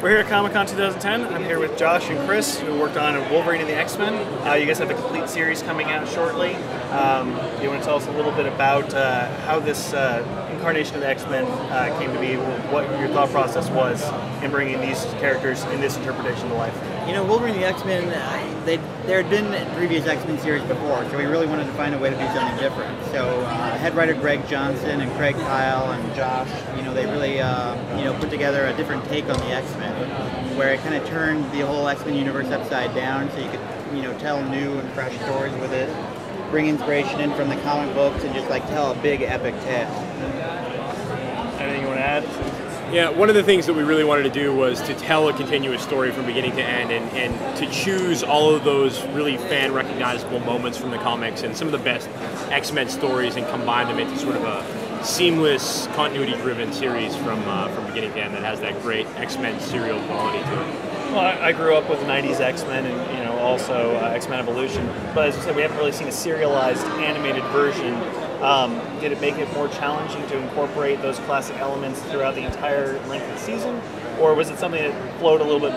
We're here at Comic-Con 2010. I'm here with Josh and Chris, who worked on Wolverine and the X-Men. You guys have a complete series coming out shortly. You want to tell us a little bit about how this incarnation of the X-Men came to be, what your thought process was in bringing these characters in this interpretation to life? You know, Wolverine and the X-Men, there had been previous X-Men series before, so we really wanted to find a way to do something different. So head writer Greg Johnson and Craig Kyle and Josh, they really put together a different take on the X-Men, where it kind of turned the whole X-Men universe upside down, so you could tell new and fresh stories with it, bring inspiration in from the comic books, and just tell a big epic tale. Anything you want to add? Yeah, one of the things that we really wanted to do was to tell a continuous story from beginning to end, and to choose all of those really fan-recognizable moments from the comics and some of the best X-Men stories and combine them into sort of a seamless, continuity-driven series from beginning to end that has that great X-Men serial quality to it. Well, I grew up with 90s X-Men and also X-Men Evolution, but as you said, we haven't really seen a serialized animated version. Did it make it more challenging to incorporate those classic elements throughout the entire length of the season, or was it something that flowed a little bit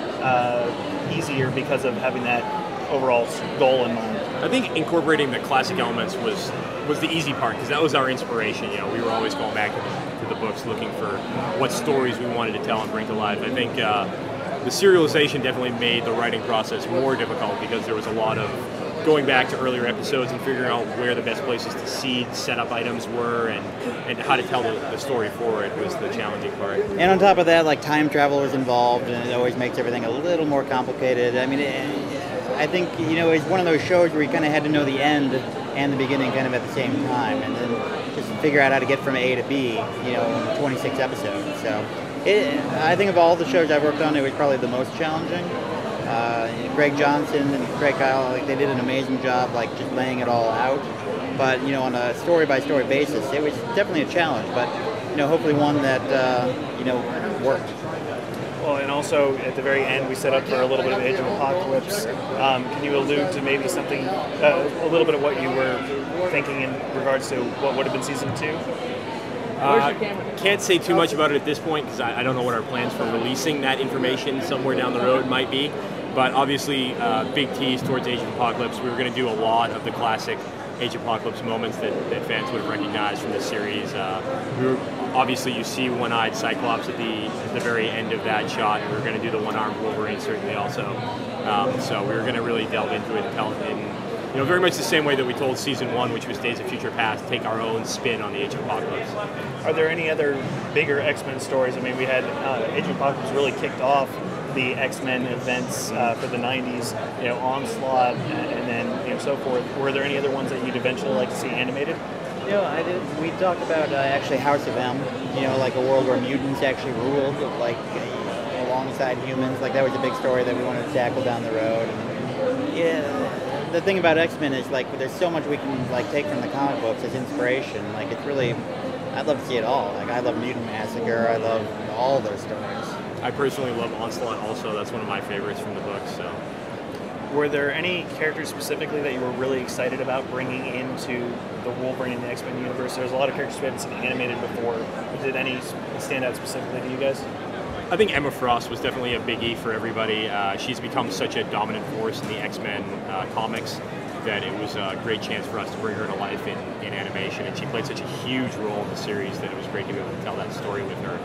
easier because of having that overall goal in mind? I think incorporating the classic elements was the easy part, because that was our inspiration. We were always going back to the books looking for what stories we wanted to tell and bring to life. I think the serialization definitely made the writing process more difficult, because there was a lot of going back to earlier episodes and figuring out where the best places to seed setup items were and how to tell the story forward was the challenging part. And on top of that, time travel was involved, and it always makes everything a little more complicated. I mean, I think, it's one of those shows where you kind of had to know the end and the beginning kind of at the same time, and then just figure out how to get from A to B, in 26 episodes. So I think of all the shows I've worked on, it was probably the most challenging. Greg Johnson and Craig Kyle, they did an amazing job, just laying it all out. But on a story-by-story basis, it was definitely a challenge. But hopefully one that worked. Well, and also at the very end, we set up for a little bit of Age of Apocalypse. Can you allude to maybe something, a little bit of what you were thinking in regards to what would have been season 2? Can't say too much about it at this point, because I don't know what our plans for releasing that information somewhere down the road might be. But obviously, big tease towards Age of Apocalypse. We were going to do a lot of the classic Age of Apocalypse moments that fans would have recognized from this series. Obviously, you see one-eyed Cyclops at the very end of that shot. We were going to do the one-armed Wolverine certainly also. So we were going to really delve into it and tell it in very much the same way that we told season 1, which was Days of Future Past, take our own spin on the Age of Apocalypse. Are there any other bigger X-Men stories? I mean, we had Age of Apocalypse really kicked off the X-Men events for the 90s, Onslaught, and then so forth. Were there any other ones that you'd eventually like to see animated? I did. We talked about actually House of M, a world where mutants actually ruled, alongside humans. That was a big story that we wanted to tackle down the road. And, the thing about X-Men is there's so much we can take from the comic books as inspiration. It's really, I'd love to see it all. I love Mutant Massacre. I love all those stories. I personally love Onslaught also. That's one of my favorites from the book. So, were there any characters specifically that you were really excited about bringing into the Wolverine and the X-Men universe? There's a lot of characters we haven't seen animated before. Did any stand out specifically to you guys? I think Emma Frost was definitely a biggie for everybody. She's become such a dominant force in the X-Men comics that it was a great chance for us to bring her to life in animation, and she played such a huge role in the series that it was great to be able to tell that story with her.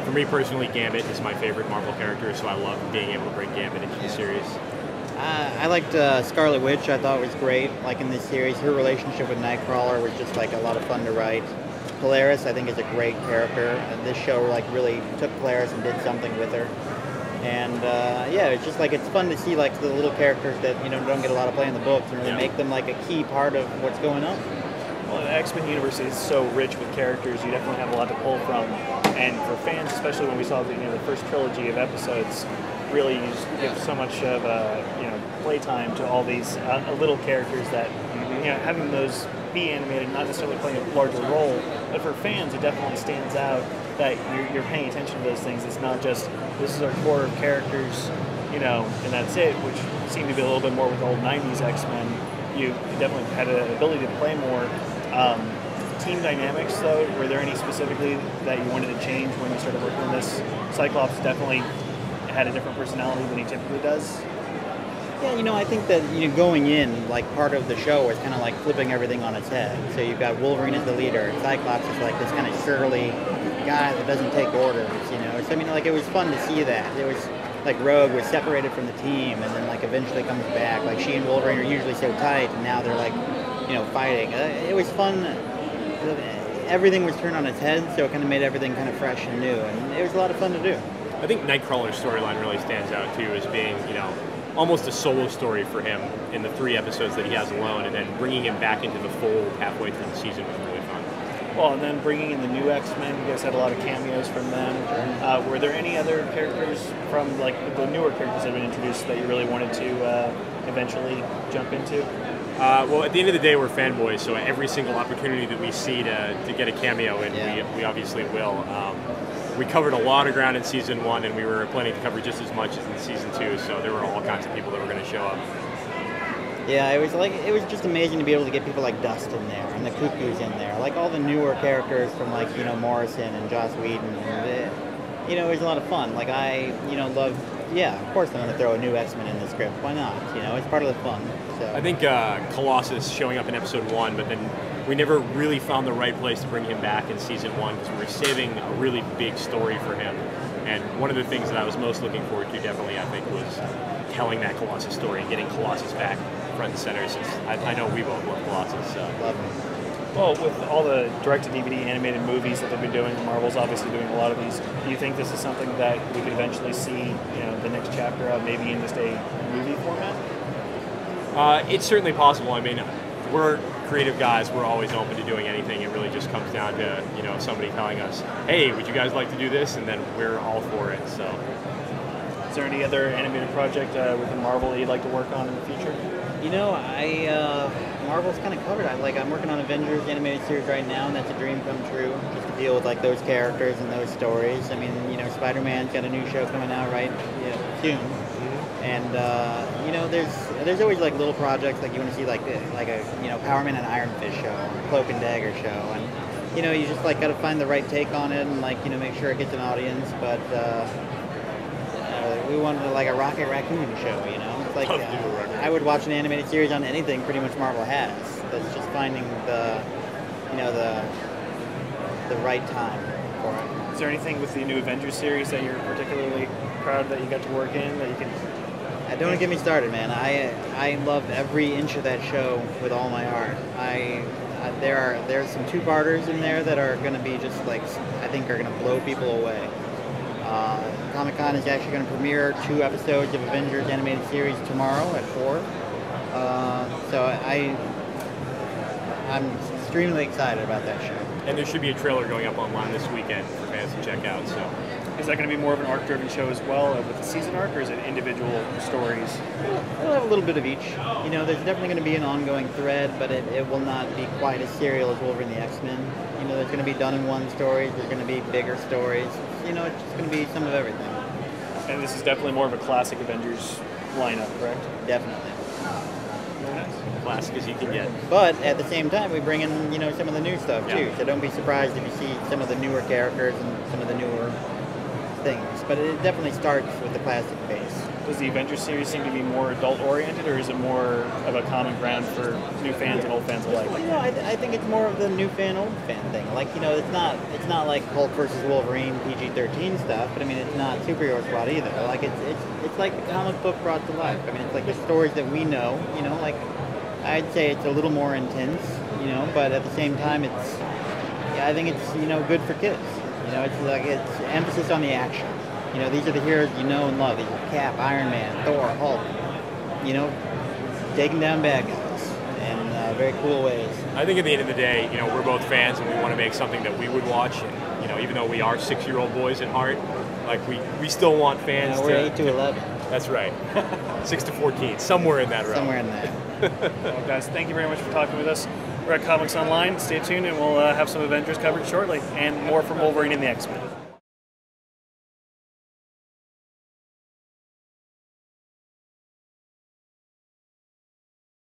For me personally, Gambit is my favorite Marvel character, so I love being able to bring Gambit into the series. I liked Scarlet Witch. I thought was great. In this series, her relationship with Nightcrawler was just a lot of fun to write. Polaris, I think, is a great character. And this show really took Polaris and did something with her. And it's just it's fun to see the little characters that don't get a lot of play in the books and really make them a key part of what's going on. Well, the X-Men universe is so rich with characters. You definitely have a lot to pull from. And for fans, especially when we saw the first trilogy of episodes, really you just give so much of playtime to all these little characters that having those be animated, not necessarily playing a larger role, but for fans it definitely stands out that you're paying attention to those things. It's not just this is our core of characters, and that's it, which seemed to be a little bit more with the old 90s X-Men. You definitely had an ability to play more. team dynamics, though, were there any specifically that you wanted to change when you started working on this? Cyclops definitely had a different personality than he typically does. Yeah, I think that going in, like part of the show was kind of like flipping everything on its head. So you've got Wolverine as the leader, Cyclops is like this kind of surly guy that doesn't take orders. So like it was fun to see that. It was like Rogue was separated from the team, and then like eventually comes back. Like she and Wolverine are usually so tight, and now they're like fighting. It was fun. Everything was turned on its head, so it kind of made everything kind of fresh and new, and it was a lot of fun to do. I think Nightcrawler's storyline really stands out too as being almost a solo story for him in the 3 episodes that he has alone, and then bringing him back into the fold halfway through the season was really fun. Well, and then bringing in the new X-Men, you guys had a lot of cameos from them. Were there any other characters from like the newer characters that have been introduced that you really wanted to eventually jump into? Well, at the end of the day, we're fanboys, so every single opportunity that we see to get a cameo in, we obviously will. We covered a lot of ground in season 1, and we were planning to cover just as much as in season 2. So there were all kinds of people that were going to show up. Yeah, it was just amazing to be able to get people like Dust in there and the Cuckoo's in there, like all the newer characters from like Morrison and Joss Whedon. And it was a lot of fun. Like I love. Yeah, of course I'm going to throw a new X-Men in the script. Why not? It's part of the fun. So. I think Colossus showing up in episode 1, but then we never really found the right place to bring him back in season 1 because we were saving a really big story for him. And one of the things that I was most looking forward to, definitely, I think, was telling that Colossus story and getting Colossus back front and center. Since I know we both love Colossus. So. Love him. Well, with all the direct-to-DVD animated movies that they've been doing, Marvel's obviously doing a lot of these. Do you think this is something that we could eventually see, the next chapter of, maybe in just a movie format? It's certainly possible. I mean, we're creative guys. We're always open to doing anything. It really just comes down to somebody telling us, "Hey, would you guys like to do this?" And then we're all for it. So, is there any other animated project within Marvel that you'd like to work on in the future? Marvel's kind of covered. I'm working on Avengers animated series right now, and that's a dream come true, just to deal with like those characters and those stories. I mean, Spider-Man's got a new show coming out soon, and there's always like little projects like you want to see like a Power Man and Iron Fist show, or Cloak and Dagger show, and you just like got to find the right take on it and make sure it gets an audience. But we wanted like a Rocket Raccoon show, It's like I would watch an animated series on anything pretty much Marvel has. That's just finding the right time for it. Is there anything with the new Avengers series that you're particularly proud that you got to work in that you can? Don't get me started, man. I love every inch of that show with all my heart. There's some 2-parters in there that are going to be just like I think are going to blow people away. Comic-Con is actually going to premiere 2 episodes of Avengers animated series tomorrow at 4. So I'm extremely excited about that show. And there should be a trailer going up online this weekend for fans to check out. So, is that going to be more of an arc-driven show as well, with the season arc, or is it individual stories? We'll have a little bit of each. There's definitely going to be an ongoing thread, but it will not be quite as serial as Wolverine the X-Men. There's going to be done-in-one stories. There's going to be bigger stories. It's just going to be some of everything. And this is definitely more of a classic Avengers lineup, correct? Definitely. Very nice. Classic as you can get. But at the same time, we bring in, some of the new stuff too. So don't be surprised if you see some of the newer characters and some of the newer things. But it definitely starts with the classic base. Does the Avengers series seem to be more adult-oriented, or is it more of a common ground for new fans and old fans alike? I think it's more of the new fan, old fan thing. It's not like Hulk versus Wolverine PG-13 stuff, but I mean, it's not superhero squad either. It's like the comic book brought to life. I mean, it's like the stories that we know. I'd say it's a little more intense, but at the same time, I think it's good for kids. It's emphasis on the action. These are the heroes you know and love. These are Cap, Iron Man, Thor, Hulk. Taking down bad guys in very cool ways. I think at the end of the day, we're both fans and we want to make something that we would watch. And, even though we are 6-year-old boys at heart, we still want fans we're 8 to 11. That's right. 6 to 14, somewhere in that realm. Somewhere in there. Well, guys, thank you very much for talking with us. We're at Comics Online. Stay tuned, and we'll have some Avengers coverage shortly, and more from Wolverine and the X-Men.